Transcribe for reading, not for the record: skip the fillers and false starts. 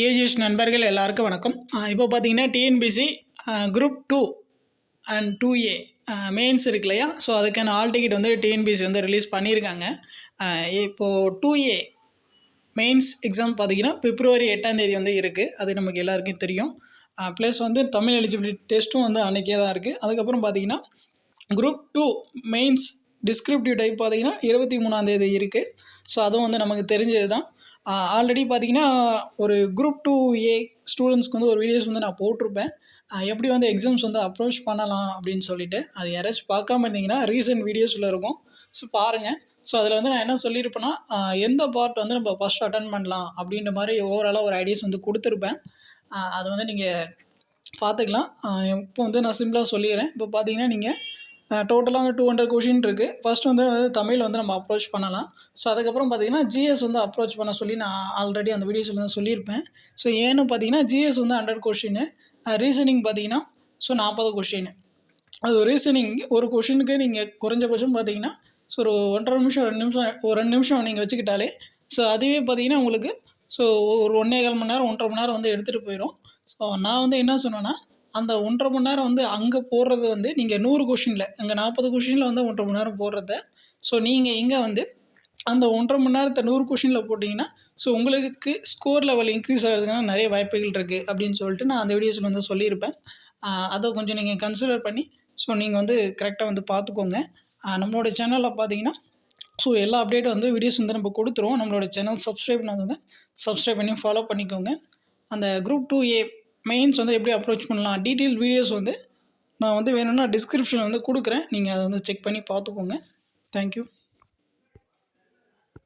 AGS நண்பர்கள் எல்லாருக்கும் வணக்கம். இப்போ பார்த்தீங்கன்னா TNPSC group 2 and 2A mains இருக்கு இல்லையா? ஸோ அதுக்கான ஆல் டிக்கெட் வந்து டிஎன்பிசி வந்து ரிலீஸ் பண்ணியிருக்காங்க. இப்போது 2A மெயின்ஸ் எக்ஸாம் பார்த்தீங்கன்னா பிப்ரவரி 8ஆம் தேதி வந்து இருக்குது. அது நமக்கு எல்லாருக்கும் தெரியும். ப்ளஸ் வந்து தமிழ் எலிஜிபிலிட்டி டெஸ்ட்டும் வந்து அன்றைக்கே தான் இருக்குது. அதுக்கப்புறம் பார்த்தீங்கன்னா குரூப் 2 மெயின்ஸ் டிஸ்கிரிப்டிவ் டைப் பார்த்தீங்கன்னா 23ஆம் தேதி இருக்குது. ஸோ அதுவும் வந்து நமக்கு தெரிஞ்சது தான். ஆல்ரெடி பார்த்தீங்கன்னா ஒரு குரூப் 2A ஸ்டூடெண்ட்ஸ்க்கு வந்து ஒரு வீடியோஸ் வந்து நான் போட்டிருப்பேன். எப்படி வந்து எக்ஸாம்ஸ் வந்து அப்ரோச் பண்ணலாம் அப்படின்னு சொல்லிட்டு. அது யாராச்சும் பார்க்காம இருந்தீங்கன்னா ரீசன்ட் வீடியோஸில் இருக்கும். ஸோ பாருங்கள். ஸோ அதில் வந்து நான் என்ன சொல்லியிருப்பேன்னா எந்த பார்ட் வந்து நம்ம ஃபஸ்ட் அட்டன் பண்ணலாம் அப்படின்ற மாதிரி ஓவராலாக ஒரு ஐடியாஸ் வந்து கொடுத்துருப்பேன். அதை வந்து நீங்கள் பார்த்துக்கலாம். இப்போ வந்து நான் சிம்பிளாக சொல்லிடுறேன். இப்போ பார்த்தீங்கன்னா நீங்கள் டோட்டலாக 200 கொஷின் இருக்குது. ஃபஸ்ட் வந்து தமிழ் வந்து நம்ம அப்ரோச் பண்ணலாம். ஸோ அதுக்கப்புறம் பார்த்தீங்கன்னா ஜிஎஸ் வந்து அப்ரோச் பண்ண சொல்லி நான் ஆல்ரெடி அந்த வீடியோஸில் தான் சொல்லியிருப்பேன். ஸோ ஏன்னு பார்த்தீங்கன்னா ஜிஎஸ் வந்து 100 கொஷின்னு, ரீசனிங் பார்த்தீங்கன்னா 40 கொஷின். அது ரீசனிங் ஒரு கொஷினுக்கு நீங்கள் குறைஞ்சபட்சம் பார்த்தீங்கன்னா ஸோ ஒரு 1.5 நிமிஷம் 2 நிமிஷம் நீங்கள் வச்சுக்கிட்டாலே ஸோ அதுவே பார்த்தீங்கன்னா உங்களுக்கு ஸோ ஒரு 1.25 மணி நேரம் 1.5 மணி நேரம் வந்து எடுத்துகிட்டு போயிடும். ஸோ நான் வந்து என்ன சொன்னேன்னா அந்த 1.5 மணி நேரம் வந்து அங்கே போடுறது வந்து நீங்கள் 100 கொஷினில் அங்கே 40 கொஷினில் வந்து 1.5 மணி நேரம் போடுறத ஸோ நீங்கள் இங்கே வந்து அந்த 1.5 மணி நேரத்தை 100 கொஷினில் போட்டிங்கன்னா ஸோ உங்களுக்கு ஸ்கோர் லெவல் இன்க்ரீஸ் ஆகிறதுக்கான நிறைய வாய்ப்புகள் இருக்குது அப்படின்னு சொல்லிட்டு நான் அந்த வீடியோஸில் வந்து சொல்லியிருப்பேன். அதை கொஞ்சம் நீங்கள் கன்சிடர் பண்ணி ஸோ நீங்கள் வந்து கரெக்டாக வந்து பார்த்துக்கோங்க. நம்மளோட சேனலில் பார்த்தீங்கன்னா ஸோ எல்லா அப்டேட்டும் வந்து வீடியோஸ் வந்து நம்ம கொடுத்துருவோம். நம்மளோட சேனல் சப்ஸ்கிரைப் பண்ணாதவங்க சப்ஸ்கிரைப் பண்ணி ஃபாலோ பண்ணிக்கோங்க. அந்த குரூப் 2A மெயின்ஸ் வந்து எப்படி அப்ரோச் பண்ணலாம் டீட்டெயில் வீடியோஸ் வந்து நான் வந்து வேணும்னா டிஸ்கிரிப்ஷனில் வந்து கொடுக்குறேன். நீங்கள் அதை வந்து செக் பண்ணி பார்த்துக்கோங்க. தேங்க்யூ.